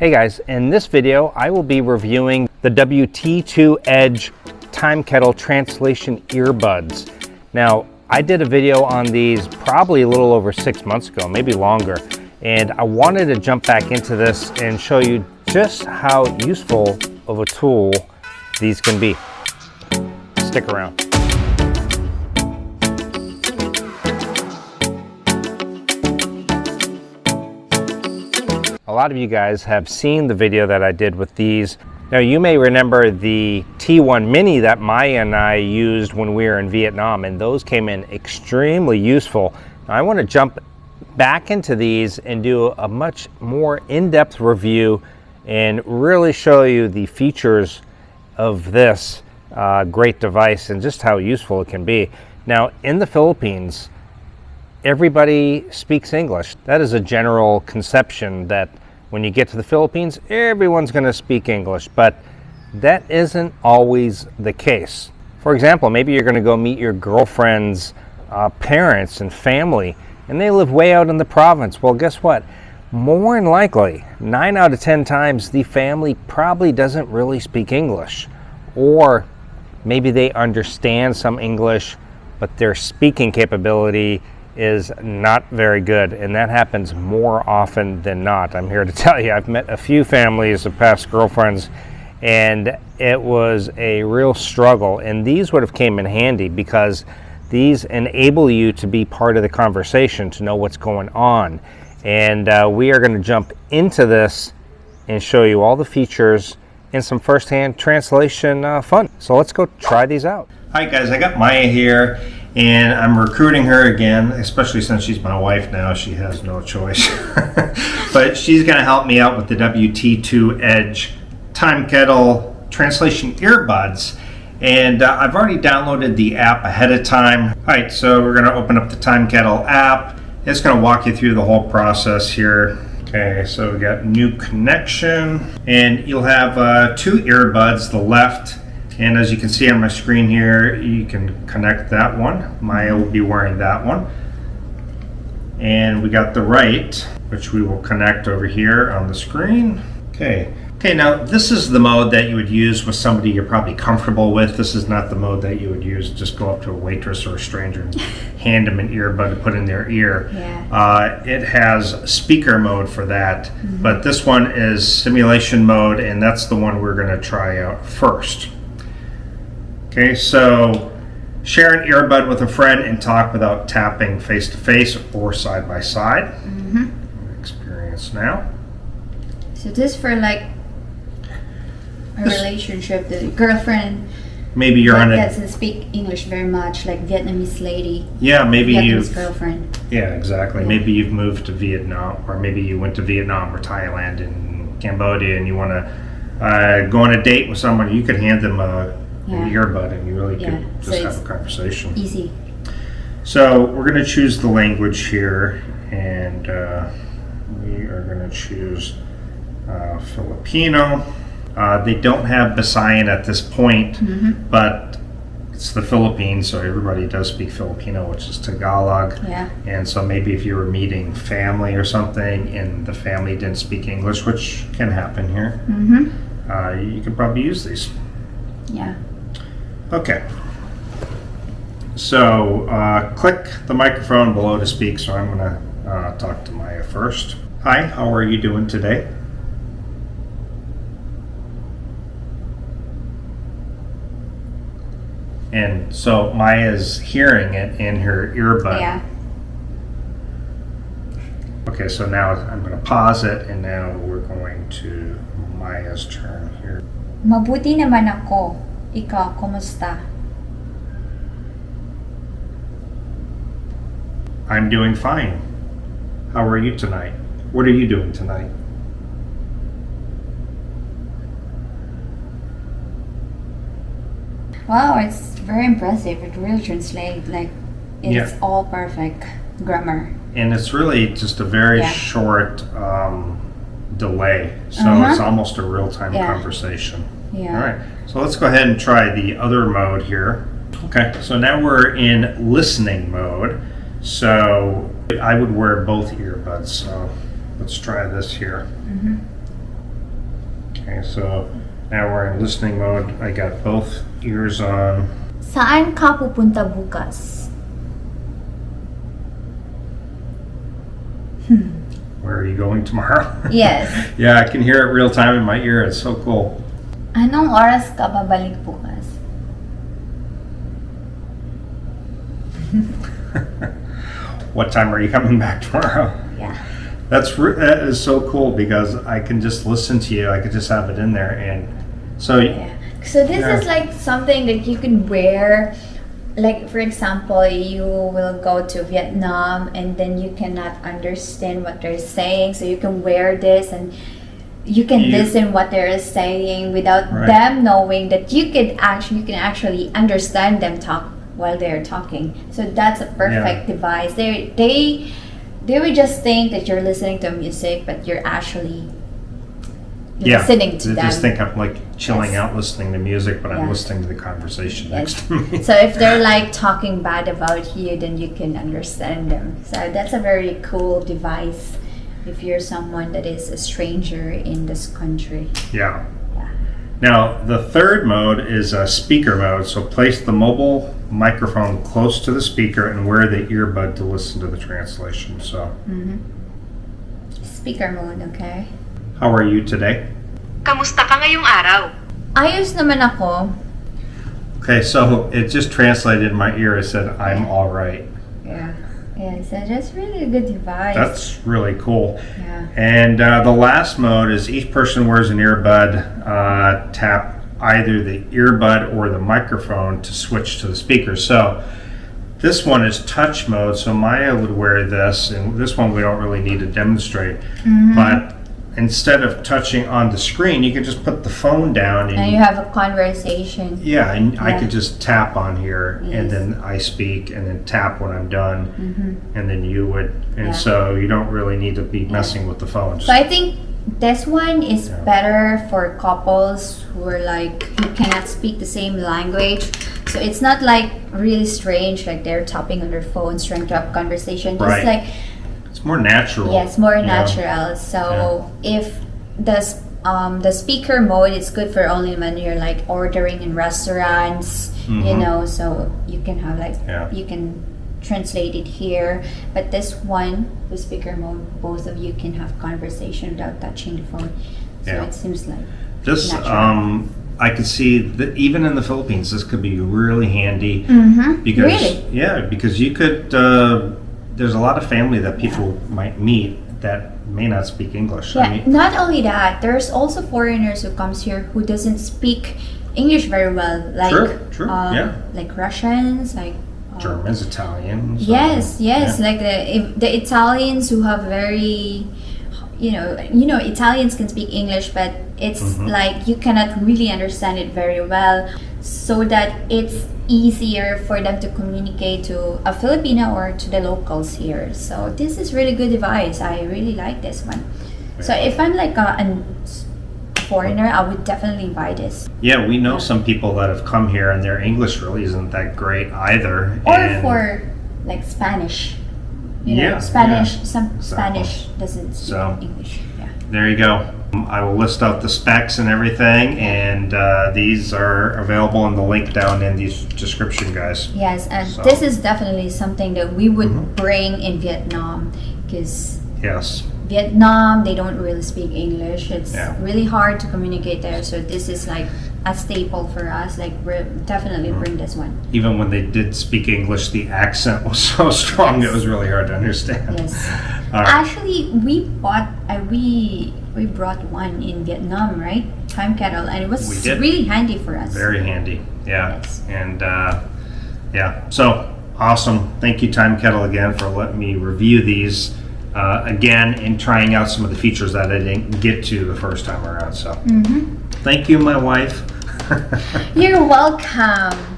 Hey guys, in this video I will be reviewing the WT2 Edge Timekettle Translation Earbuds. Now, I did a video on these probably a little over 6 months ago, maybe longer, and I wanted to jump back into this and show you just how useful of a tool these can be. Stick around. A lot of you guys have seen the video that I did with these. Now you may remember the T1 Mini that Maya and I used when we were in Vietnam, and those came in extremely useful. Now, I want to jump back into these and do a much more in-depth review and really show you the features of this great device and just how useful it can be. Now, in the Philippines, everybody speaks English. That is a general conception that when you get to the Philippines, everyone's going to speak English, but that isn't always the case. For example, maybe you're going to go meet your girlfriend's parents and family, and they live way out in the province. Well, guess what? More than likely, 9 out of 10 times, the family probably doesn't really speak English. Or maybe they understand some English, but their speaking capability is not very good, and that happens more often than not. I'm here to tell you, I've met a few families of past girlfriends, and it was a real struggle, and these would have came in handy because these enable you to be part of the conversation, to know what's going on. And we are going to jump into this and show you all the features and some first-hand translation fun. So let's go try these out. Hi guys, I got Maya here, and I'm recruiting her again, especially since she's my wife now. She has no choice. But she's going to help me out with the WT2 Edge Timekettle Translation Earbuds. And I've already downloaded the app ahead of time. All right, so we're going to open up the Timekettle app. It's going to walk you through the whole process here. Okay, so we got new connection, and you'll have 2 earbuds, the left. And as you can see on my screen here, you can connect that one. Maya will be wearing that one. And we got the right, which we will connect over here on the screen. Okay, now this is the mode that you would use with somebody you're probably comfortable with. This is not the mode that you would use, just go up to a waitress or a stranger and hand them an earbud to put in their ear. Yeah. It has speaker mode for that, but this one is simulation mode, and that's the one we're gonna try out first. Okay, so share an earbud with a friend and talk without tapping face-to-face or side-by-side. Experience now. So this for like a relationship, the girlfriend maybe you're on doesn't speak English very much, like Vietnamese lady. Yeah, maybe Vietnamese girlfriend. Yeah, exactly. Yeah. Maybe you've moved to Vietnam, or maybe you went to Vietnam or Thailand and Cambodia, and you want to go on a date with someone. You could hand them an earbud, and you really could just have a conversation. Easy. So we're going to choose the language here, and we are going to choose Filipino. They don't have Visayan at this point, but it's the Philippines, so everybody does speak Filipino, which is Tagalog. Yeah. And so maybe if you were meeting family or something and the family didn't speak English, which can happen here, you could probably use these. Yeah. Okay. So click the microphone below to speak, so I'm going to talk to Maya first. Hi, how are you doing today? And so Maya's hearing it in her earbud. Yeah. Okay, so now I'm going to pause it, and now we're going to Maya's turn here. Mabuti naman ako. Ikaw, kumusta? I'm doing fine. How are you tonight? What are you doing tonight? Wow, it's very impressive. It really translates, like, it's all perfect grammar. And it's really just a very short delay, so it's almost a real-time conversation. Yeah. All right, so let's go ahead and try the other mode here. Okay, so now we're in listening mode. So I would wear both earbuds, so let's try this here. Okay, so now we're in listening mode. I got both ears on. Saan ka pupunta bukas? Where are you going tomorrow? Yes. Yeah, I can hear it real time in my ear. It's so cool. Anong oras ka babalik bukas? What time are you coming back tomorrow? Yeah. That is so cool because I can just listen to you. I could just have it in there, and so Yeah. So this is like something that you can wear. Like for example, you will go to Vietnam and then you cannot understand what they're saying, so you can wear this and you can listen what they're saying without them knowing that you can actually understand them talk while they're talking. So that's a perfect device. They would just think that you're listening to music, but you're actually listening to they them. just think I'm like chilling out listening to music, but I'm listening to the conversation next to me. So if they're like talking bad about you, then you can understand them. So that's a very cool device if you're someone that is a stranger in this country. Yeah. Now the third mode is speaker mode. So place the mobile microphone close to the speaker and wear the earbud to listen to the translation. So speaker mode, okay? How are you today? Kamusta ka ngayong araw? Ayos naman ako. Okay, so it just translated in my ear. It said, I'm all right. Yeah. Yeah, so that's really a good device. That's really cool. Yeah. And the last mode is each person wears an earbud. Tap either the earbud or the microphone to switch to the speaker. So this one is touch mode. So Maya would wear this, and this one we don't really need to demonstrate. But instead of touching on the screen, you can just put the phone down and you have a conversation. Yeah, and I could just tap on here, and then I speak, and then tap when I'm done, and then you would, and so you don't really need to be messing with the phone. So I think this one is better for couples who are like, who cannot speak the same language. So it's not like really strange, like they're tapping on their phones trying to have conversation. Just like, it's more natural. Yes, more natural. So if the speaker mode is good for only when you're like ordering in restaurants, you know, so you can have like you can translate it here. But this one, the speaker mode, both of you can have conversation without touching the phone. So it seems like this. I could see that even in the Philippines, this could be really handy because because you could. There's a lot of family that people might meet that may not speak English. Yeah, I mean, not only that, there's also foreigners who comes here who doesn't speak English very well, like like Russians, like Germans, Italians. Yes, like the Italians who have very, you know, Italians can speak English, but it's like you cannot really understand it very well, so that it's easier for them to communicate to a Filipino or to the locals here. So this is really good device. I really like this one. So if I'm like a foreigner, I would definitely buy this. Yeah, we know some people that have come here and their English really isn't that great either. Or for like Spanish. You know, Spanish. Some Spanish doesn't speak English. Yeah. There you go. I will list out the specs and everything, and these are available in the link down in the description, guys. Yes, and this is definitely something that we would bring in Vietnam, because Vietnam, they don't really speak English. It's really hard to communicate there, so this is like a staple for us. Like, we're definitely bring this one. Even when they did speak English, the accent was so strong it was really hard to understand. Yes. Actually, we brought one in Vietnam, right? Timekettle, and it was really handy for us. Very handy, and so awesome. Thank you, Timekettle, again for letting me review these again and trying out some of the features that I didn't get to the first time around. So thank you, my wife. You're welcome.